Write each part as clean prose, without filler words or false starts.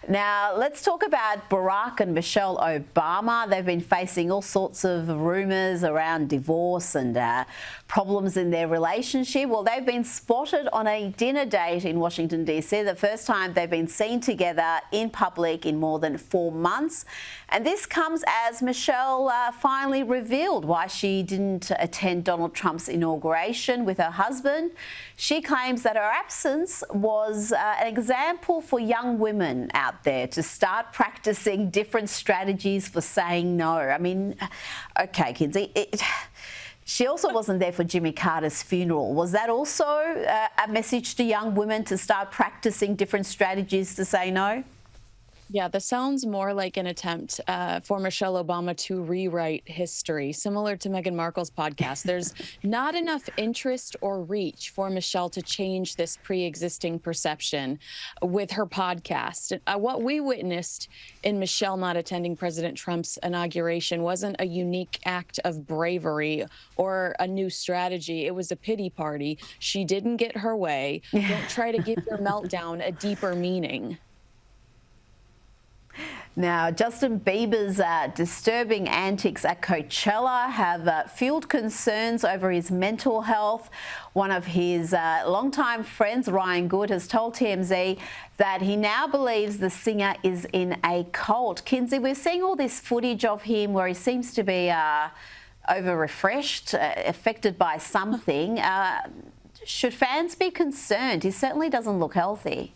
Now, let's talk about Barack and Michelle Obama. They've been facing all sorts of rumours around divorce and problems in their relationship. Well, they've been spotted on a dinner date in Washington, D.C. The first time they've been seen together in public in more than 4 months. And this comes as Michelle finally revealed why she didn't attend Donald Trump's inauguration with her husband. She claims that her absence was an example for young women out there to start practicing different strategies for saying no. I mean, okay, Kinsey, she also wasn't there for Jimmy Carter's funeral. Was that also a message to young women to start practicing different strategies to say no? Yeah, this sounds more like an attempt for Michelle Obama to rewrite history, similar to Meghan Markle's podcast. There's not enough interest or reach for Michelle to change this pre-existing perception with her podcast. What we witnessed in Michelle not attending President Trump's inauguration wasn't a unique act of bravery or a new strategy. It was a pity party. She didn't get her way. Don't try to give your meltdown a deeper meaning. Now, Justin Bieber's disturbing antics at Coachella have fueled concerns over his mental health. One of his longtime friends, Ryan Good, has told TMZ that he now believes the singer is in a cult. Kinsey, we're seeing all this footage of him where he seems to be over-refreshed, affected by something. Should fans be concerned? He certainly doesn't look healthy.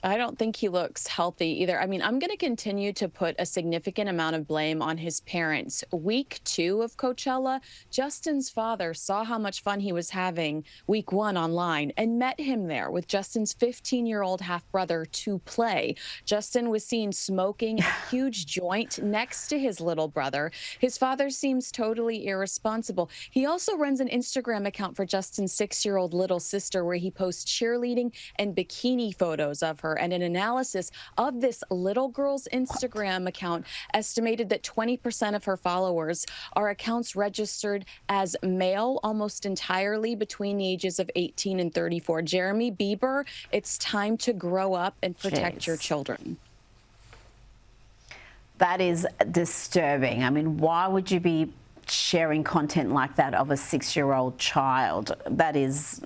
I don't think he looks healthy either. I mean, I'm going to continue to put a significant amount of blame on his parents. Week 2 of Coachella, Justin's father saw how much fun he was having week 1 online and met him there with Justin's 15-year-old half-brother to play. Justin was seen smoking a huge joint next to his little brother. His father seems totally irresponsible. He also runs an Instagram account for Justin's 6-year-old little sister where he posts cheerleading and bikini photos of her. And an analysis of this little girl's Instagram account estimated that 20% of her followers are accounts registered as male, almost entirely between the ages of 18 and 34. Jeremy Bieber, it's time to grow up and protect your children. That is disturbing. I mean, why would you be sharing content like that of a 6-year-old child? That is...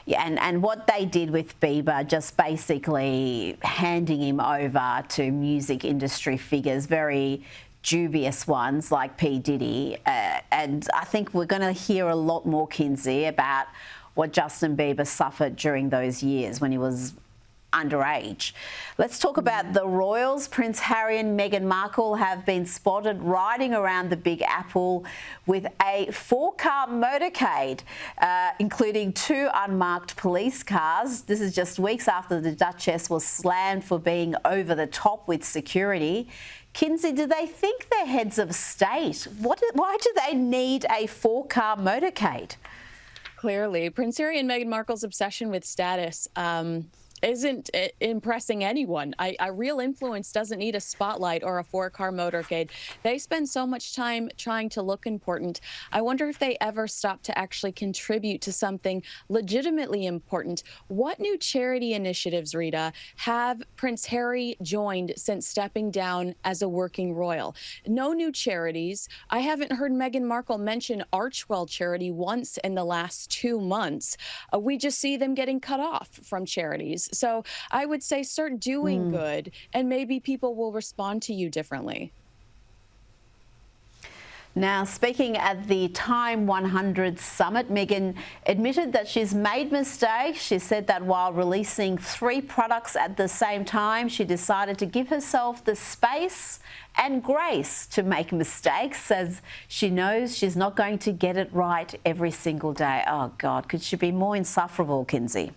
Yeah, and what they did with Bieber, just basically handing him over to music industry figures, very dubious ones like P. Diddy. And I think we're going to hear a lot more, Kinsey, about what Justin Bieber suffered during those years when he was underage. Let's talk about the royals. Prince Harry and Meghan Markle have been spotted riding around the Big Apple with a 4-car motorcade, including 2 unmarked police cars. This is just weeks after the Duchess was slammed for being over the top with security. Kinsey, do they think they're heads of state? Why do they need a 4-car motorcade? Clearly, Prince Harry and Meghan Markle's obsession with status isn't impressing anyone. A real influence doesn't need a spotlight or a 4-car motorcade. They spend so much time trying to look important. I wonder if they ever stop to actually contribute to something legitimately important. What new charity initiatives, Rita, have Prince Harry joined since stepping down as a working royal? No new charities. I haven't heard Meghan Markle mention Archwell charity once in the last 2 months. We just see them getting cut off from charities. So I would say start doing good, and maybe people will respond to you differently. Now, speaking at the Time 100 summit, Meghan admitted that she's made mistakes. She said that while releasing 3 products at the same time, she decided to give herself the space and grace to make mistakes, as she knows she's not going to get it right every single day. Oh, God, could she be more insufferable, Kinsey?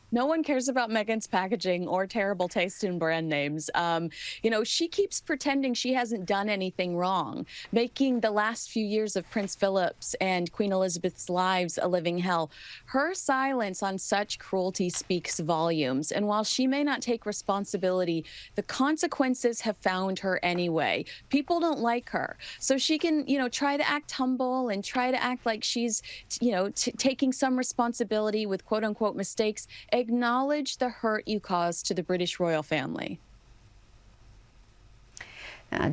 No one cares about Meghan's packaging or terrible taste in brand names. You know, she keeps pretending she hasn't done anything wrong, making the last few years of Prince Philip's and Queen Elizabeth's lives a living hell. Her silence on such cruelty speaks volumes. And while she may not take responsibility, the consequences have found her anyway. People don't like her. So she can, you know, try to act humble and try to act like she's, you know, taking some responsibility with quote unquote mistakes. Acknowledge the hurt you caused to the British royal family.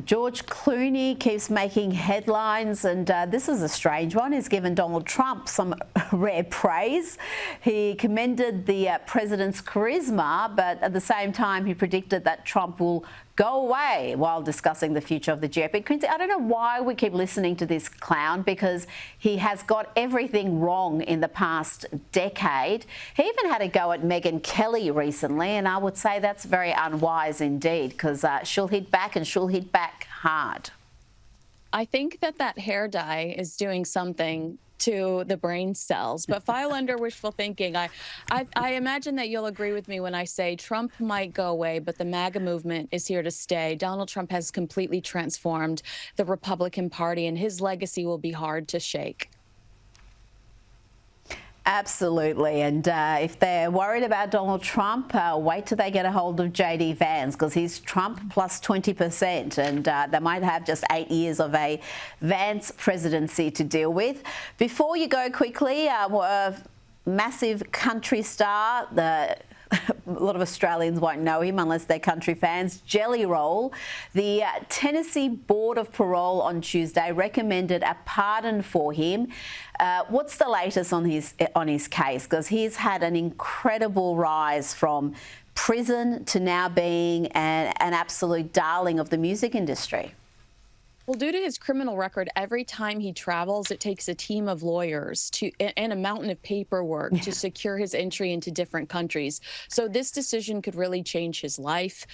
George Clooney keeps making headlines, and this is a strange one. He's given Donald Trump some rare praise. He commended the president's charisma, but at the same time, he predicted that Trump will go away while discussing the future of the GOP. Kinsey, I don't know why we keep listening to this clown, because he has got everything wrong in the past decade. He even had a go at Meghan Kelly recently, and I would say that's very unwise indeed, because she'll hit back, and she'll hit back hard. I think that hair dye is doing something to the brain cells, but file under wishful thinking. I imagine that you'll agree with me when I say Trump might go away, but the MAGA movement is here to stay. Donald Trump has completely transformed the Republican Party, and his legacy will be hard to shake. Absolutely, and if they're worried about Donald Trump, wait till they get a hold of JD Vance, because he's Trump plus 20%, and they might have just 8 years of a Vance presidency to deal with. Before you go quickly, a massive country star, a lot of Australians won't know him unless they're country fans, Jelly Roll. The Tennessee Board of Parole on Tuesday recommended a pardon for him. What's the latest on his case? Because he's had an incredible rise from prison to now being an absolute darling of the music industry. Well, due to his criminal record, every time he travels, it takes a team of lawyers and a mountain of paperwork to secure his entry into different countries. So this decision could really change his life.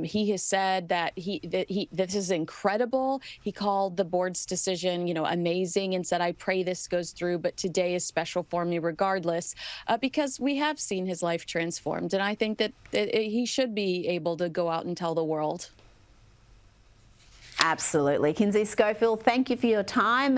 He has said that this is incredible. He called the board's decision, amazing, and said, "I pray this goes through, but today is special for me regardless," because we have seen his life transformed, and I think that he should be able to go out and tell the world. Absolutely. Kinsey Schofield, thank you for your time.